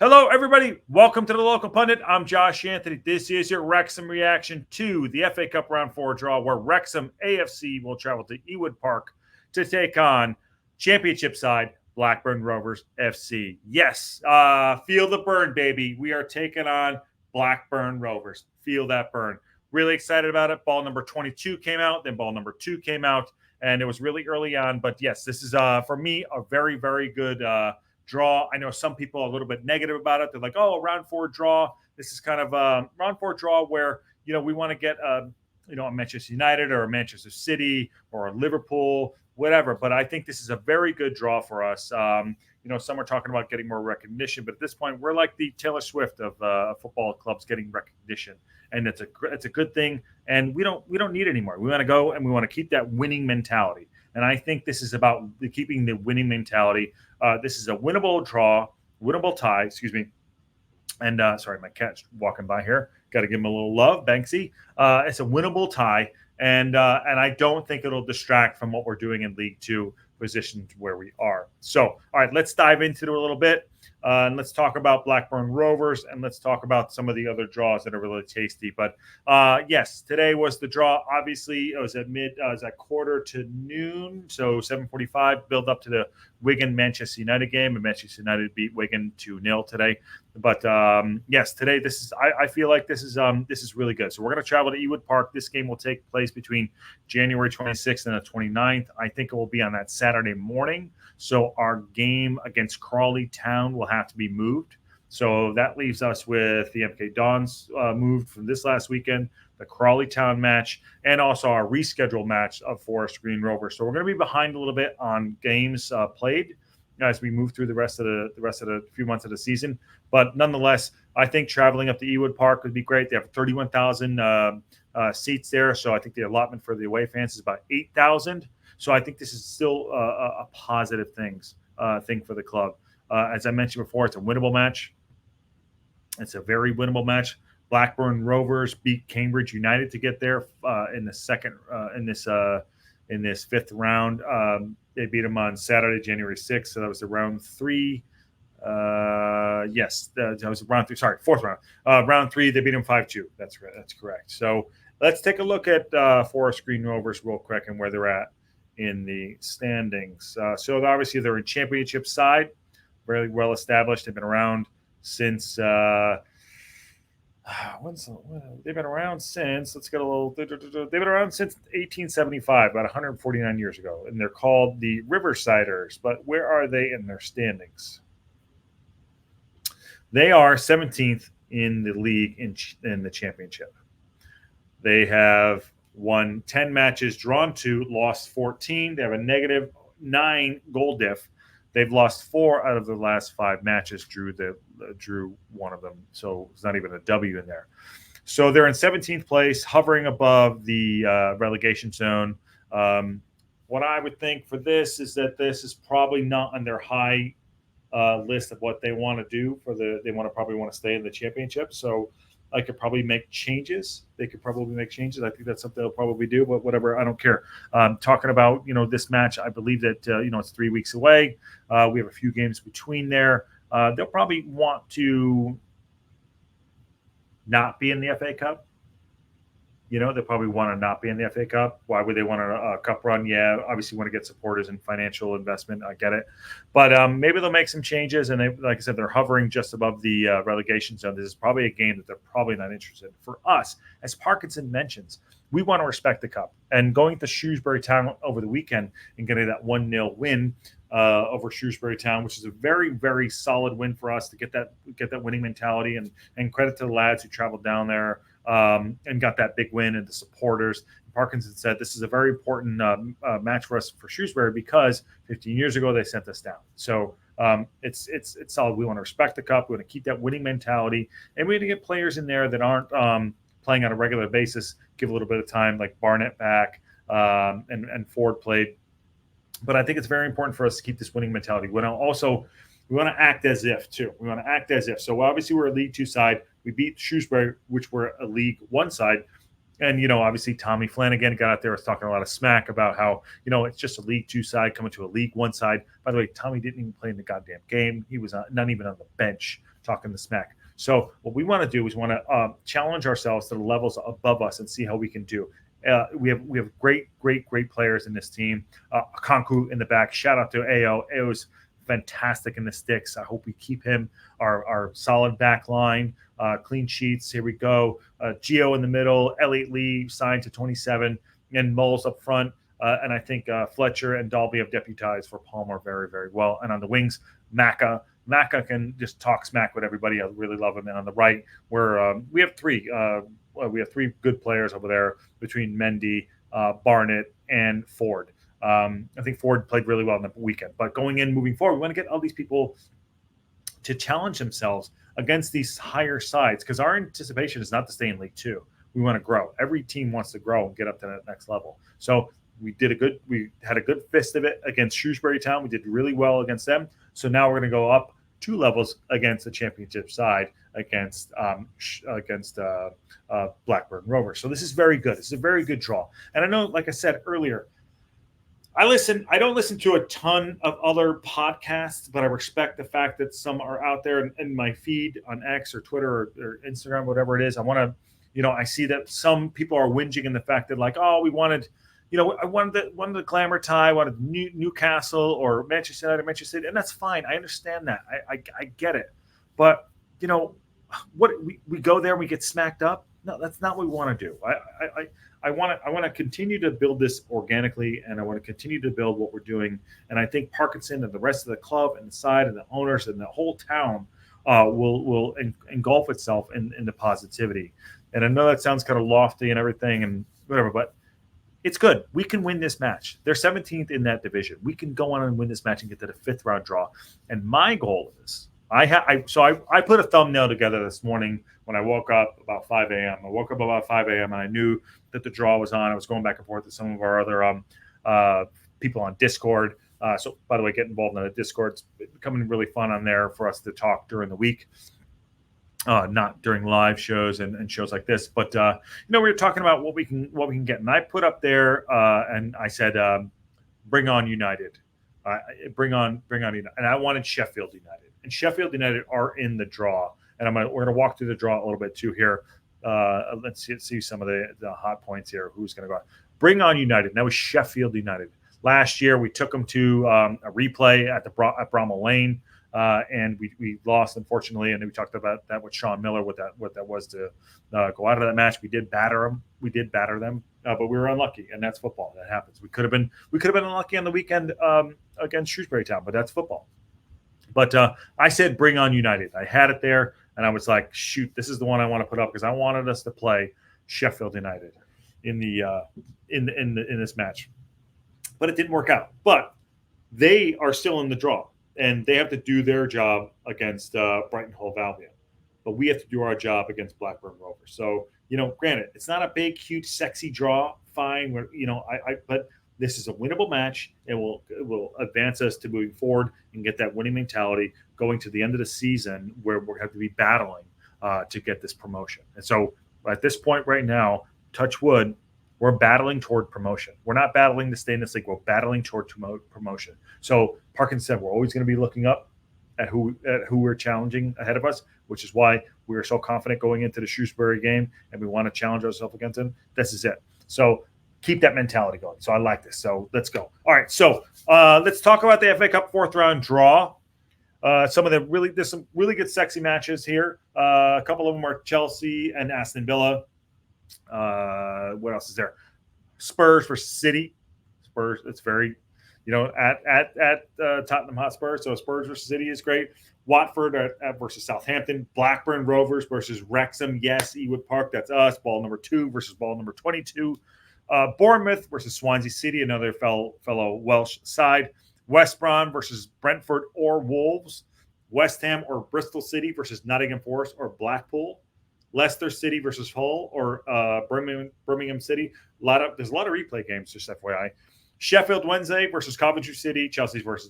Hello, everybody. Welcome to the Local Pundit. I'm Josh Anthony. This is your Wrexham reaction to the FA Cup Round 4 draw, where Wrexham AFC will travel to Ewood Park to take on Championship Side Blackburn Rovers FC. Yes, feel the burn, baby. We are taking on Blackburn Rovers. Feel that burn. Really excited about it. Ball number 22 came out, then ball number 2 came out, and it was really early on. But yes, this is, for me, a very, very good draw. I know some people are a little bit negative about it. They're like, oh, round 4 draw. This is kind of a round 4 draw where, we want to get, a Manchester United or a Manchester City or a Liverpool, whatever. But I think this is a very good draw for us. Some are talking about getting more recognition, but at this point, we're like the Taylor Swift of football clubs getting recognition, and it's a good thing. And we don't need it anymore. We want to go and we want to keep that winning mentality. And I think this is about keeping the winning mentality. This is a winnable tie, excuse me. And sorry, my cat's walking by here. Got to give him a little love, Banksy. It's a winnable tie, and I don't think it'll distract from what we're doing in League Two, positioned where we are. So, all right, let's dive into it a little bit. And let's talk about Blackburn Rovers, and let's talk about some of the other draws that are really tasty. But yes, today was the draw. Obviously, it was at quarter to noon, so 7:45. Build up to the Wigan Manchester United game, and Manchester United beat Wigan 2-0 today. But yes, today I feel like this is really good. So we're going to travel to Ewood Park. This game will take place between January 26th and the 29th. I think it will be on that Saturday morning. So our game against Crawley Town will have to be moved. So that leaves us with the MK Dons moved from this last weekend, the Crawley Town match, and also our rescheduled match of Forest Green Rovers. So we're going to be behind a little bit on games played as we move through the rest of the few months of the season. But nonetheless, I think traveling up to Ewood Park would be great. They have 31,000 seats there, so I think the allotment for the away fans is about 8,000. So I think this is still a positive thing for the club. As I mentioned before, it's a winnable match. It's a very winnable match. Blackburn Rovers beat Cambridge United to get there in the second in this fifth round. They beat them on Saturday, January 6th. So that was the round 3. Yes, that was round 3. Sorry, fourth round. Round 3, they beat them 5-2. That's correct. So let's take a look at Forest Green Rovers real quick and where they're at in the standings. So obviously they're in Championship Side, very well established. They've been around since they've been around since, let's get a little, they've been around since 1875, about 149 years ago, and they're called the Riversiders. But where are they in their standings? They are 17th in the league in the championship. They have won 10 matches, drawn 2, lost 14. They have a negative 9 goal diff. They've lost 4 out of the last 5 matches, drew one of them. So it's not even a W in there. So they're in 17th place, hovering above the relegation zone. What I would think for this is that this is probably not on their high list of what they want to do they probably want to stay in the championship. So I could probably make changes. They could probably make changes. I think that's something they'll probably do, but whatever, I don't care. Talking about, this match, I believe that, it's 3 weeks away. We have a few games between there. They'll probably want to not be in the FA Cup. They'll probably want to not be in the FA Cup. Why would they want a cup run? Yeah, obviously want to get supporters and financial investment. I get it. But maybe they'll make some changes. And like I said, they're hovering just above the relegation zone. This is probably a game that they're probably not interested in. For us, as Parkinson mentions, we want to respect the cup. And going to Shrewsbury Town over the weekend and getting that 1-0 win over Shrewsbury Town, which is a very, very solid win for us to get that winning mentality. And credit to the lads who traveled down there and got that big win, and the supporters. Parkinson said this is a very important match for us for Shrewsbury because 15 years ago they sent us down. So it's solid. We want to respect the cup. We want to keep that winning mentality, and we need to get players in there that aren't playing on a regular basis. Give a little bit of time, like Barnett back and Ford played. But I think it's very important for us to keep this winning mentality. We want to act as if, too. We want to act as if. So, obviously, we're a League 2 side. We beat Shrewsbury, which were a League 1 side. And, obviously, Tommy Flanagan got out there, was talking a lot of smack about how, it's just a League 2 side coming to a League 1 side. By the way, Tommy didn't even play in the goddamn game. He was not even on the bench talking the smack. So what we want to do is want to challenge ourselves to the levels above us and see how we can do. We have great players in this team. Akonku in the back. Shout out to Ao. Ao's fantastic in the sticks. I hope we keep him. Our solid back line, clean sheets. Here we go. Gio in the middle. Elliot Lee signed to 27, and Moles up front. And I think Fletcher and Dalby have deputized for Palmer very, very well. And on the wings, Maka can just talk smack with everybody. I really love him. And on the right, we have three good players over there between Mendy, Barnett, and Ford. I think Ford played really well in the weekend. But moving forward, we want to get all these people to challenge themselves against these higher sides, because our anticipation is not to stay in League Two. We want to grow. Every team wants to grow and get up to that next level. So we had a good fist of it against Shrewsbury Town. We did really well against them. So now we're going to go up 2 levels against the championship side against Blackburn Rovers. So this is very good. This is a very good draw. And I know, like I said earlier, I don't listen to a ton of other podcasts, but I respect the fact that some are out there in my feed on X or Twitter or Instagram, whatever it is. I want to, I see that some people are whinging in the fact that, like, oh, we wanted, I wanted the glamour tie, wanted Newcastle or Manchester United, Manchester City, and that's fine. I understand that. I get it. But, what we go there and we get smacked up? No, that's not what we want to do. I want to continue to build this organically, and I want to continue to build what we're doing. And I think Parkinson and the rest of the club and the side and the owners and the whole town will engulf itself in the positivity. And I know that sounds kind of lofty and everything and whatever, but it's good. We can win this match. They're 17th in that division. We can go on and win this match and get to the 5th round draw. And my goal is, I put a thumbnail together this morning when I woke up about 5 a.m. I woke up about 5 a.m. and I knew that the draw was on. I was going back and forth with some of our other people on Discord. So, by the way, get involved in the Discord. It's becoming really fun on there for us to talk during the week, not during live shows and shows like this. But we were talking about what we can get, and I put up there and I said, "Bring on United." Bring on United, and I wanted Sheffield United, and Sheffield United are in the draw, and we're gonna walk through the draw a little bit too here. Let's see some of the hot points here. Who's gonna go out? Bring on United. That was Sheffield United. Last year we took them to a replay at Bramall Lane, and we lost, unfortunately. And we talked about that with Sean Miller, what that was to go out of that match. We did batter them. But we were unlucky, and that's football. That happens. We could have been unlucky on the weekend against Shrewsbury Town, but that's football. But I said, bring on United. I had it there, and I was like, shoot, this is the one I want to put up because I wanted us to play Sheffield United in this match. But it didn't work out. But they are still in the draw, and they have to do their job against Brighton Hove Albion. But we have to do our job against Blackburn Rovers. So, granted, it's not a big, huge, sexy draw. Fine, but this is a winnable match. It will advance us to moving forward and get that winning mentality going to the end of the season, where we're have to be battling to get this promotion. And so, at this point right now, touch wood, we're battling toward promotion. We're not battling to stay in this league. We're battling toward promotion. So, Parkin said we're always going to be looking up at who we're challenging ahead of us, which is why we were so confident going into the Shrewsbury game, and we want to challenge ourselves against them. This is it. So keep that mentality going. So I like this. So let's go. All right. So let's talk about the FA Cup 4th round draw. There's some really good, sexy matches here. A couple of them are Chelsea and Aston Villa. What else is there? Spurs versus City. Spurs. It's very, at Tottenham Hotspur. So Spurs versus City is great. Watford versus Southampton. Blackburn Rovers versus Wrexham. Yes, Ewood Park. That's us. Ball number 2 versus ball number 22. Bournemouth versus Swansea City, another fellow Welsh side. West Brom versus Brentford or Wolves. West Ham or Bristol City versus Nottingham Forest or Blackpool. Leicester City versus Hull or Birmingham City. There's a lot of replay games, just FYI. Sheffield Wednesday versus Coventry City. Chelsea versus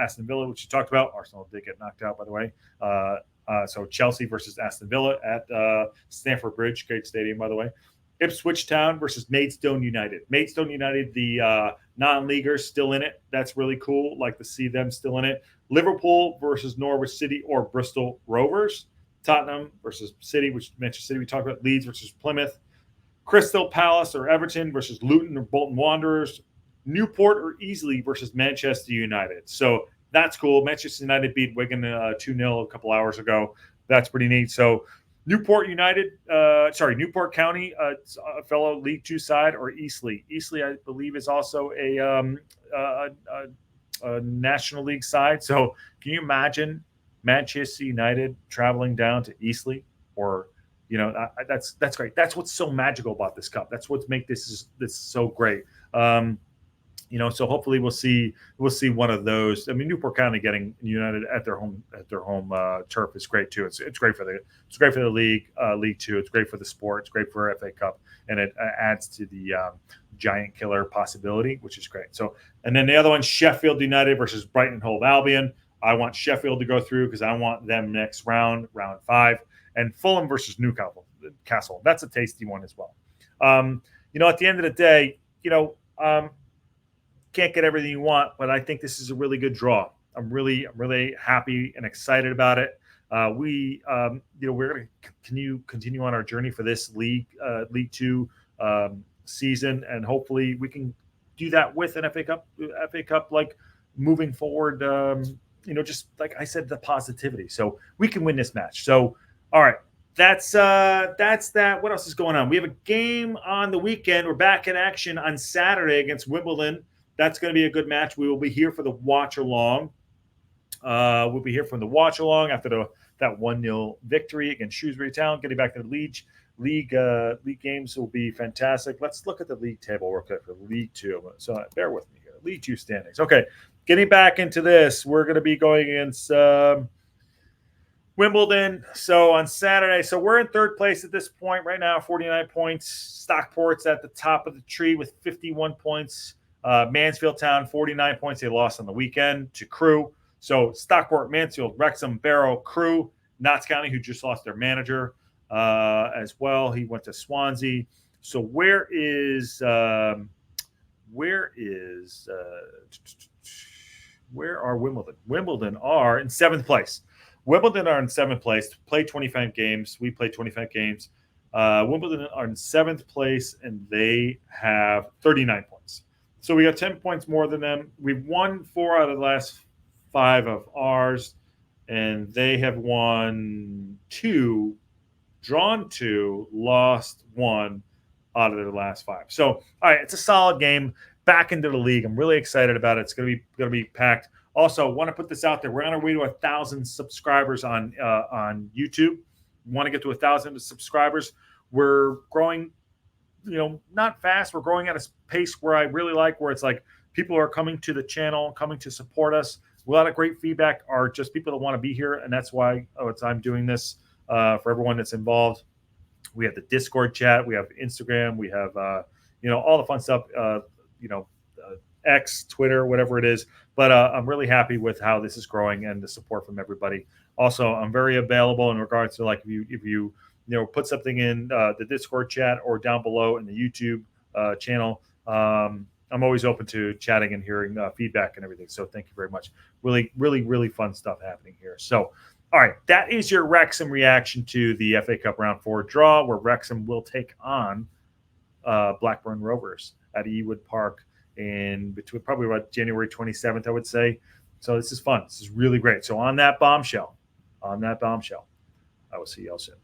Aston Villa, which you talked about. Arsenal did get knocked out, by the way. So Chelsea versus Aston Villa at Stamford Bridge, great stadium, by the way. Ipswich Town versus Maidstone United. Maidstone United, the non-leaguers, still in it. That's really cool. Like to see them still in it. Liverpool versus Norwich City or Bristol Rovers. Tottenham versus City, which Manchester City we talked about. Leeds versus Plymouth. Crystal Palace or Everton versus Luton or Bolton Wanderers. Newport or Eastleigh versus Manchester United. So that's cool. Manchester United beat Wigan 2-0 a couple hours ago. That's pretty neat. So Newport County, a fellow League Two side, or Eastleigh. Eastleigh, I believe, is also a National League side. So can you imagine Manchester United traveling down to Eastleigh? Or, that's great. That's what's so magical about this cup. That's what's make this so great. So hopefully we'll see one of those. I mean, Newport County getting United at their home turf is great too. It's great for the league, League Two. It's great for the sport. It's great for FA Cup, and it adds to the giant killer possibility, which is great. So, and then the other one, Sheffield United versus Brighton and Hove Albion. I want Sheffield to go through because I want them next round 5, and Fulham versus Newcastle. That's a tasty one as well. At the end of the day, can't get everything you want, but I think this is a really good draw. I'm really happy and excited about it. We're going to continue on our journey for this League Two season, and hopefully we can do that with an FA Cup, like moving forward. Just like I said, the positivity, so we can win this match. So, all right. That's that. What else is going on? We have a game on the weekend. We're back in action on Saturday against Wimbledon. That's going to be a good match. We will be here for the watch along. We'll be here for the watch along after that 1-0 victory against Shrewsbury Town. Getting back to the league games will be fantastic. Let's look at the league table real quick for League Two. So bear with me here. League Two standings. Okay, getting back into this, we're going to be going against Wimbledon. So on Saturday, so we're in third place at this point right now, 49 points. Stockport's at the top of the tree with 51 points. Mansfield Town, 49 points. They lost on the weekend to Crewe. So Stockport, Mansfield, Wrexham, Barrow, Crewe, Notts County, who just lost their manager as well. He went to Swansea. So where are Wimbledon? Wimbledon are in 7th place. Wimbledon are in 7th place. Play 25 games. We play 25 games. Wimbledon are in 7th place, and they have 39 points. So we got 10 points more than them. We've won 4 out of the last 5 of ours, and they have won 2, drawn 2, lost 1 out of their last 5. So, all right, it's a solid game. Back into the league. I'm really excited about it. It's going to be packed. Also, want to put this out there. We're on our way to 1,000 subscribers on YouTube. We want to get to 1,000 subscribers. We're growing, not fast. We're growing at a pace where I really like, where it's like people are coming to the channel, coming to support us. A lot of great feedback are just people that want to be here, and that's why I'm doing this for everyone that's involved. We have the Discord chat. We have Instagram. We have, all the fun stuff, X, Twitter, whatever it is. But I'm really happy with how this is growing and the support from everybody. Also, I'm very available in regards to, like, if you put something in the Discord chat or down below in the YouTube channel. I'm always open to chatting and hearing feedback and everything. So thank you very much. Really, really, really fun stuff happening here. So, all right, that is your Wrexham reaction to the FA Cup Round 4 draw, where Wrexham will take on Blackburn Rovers at Ewood Park in between probably about January 27th, I would say. So this is fun. This is really great. So on that bombshell, I will see y'all soon.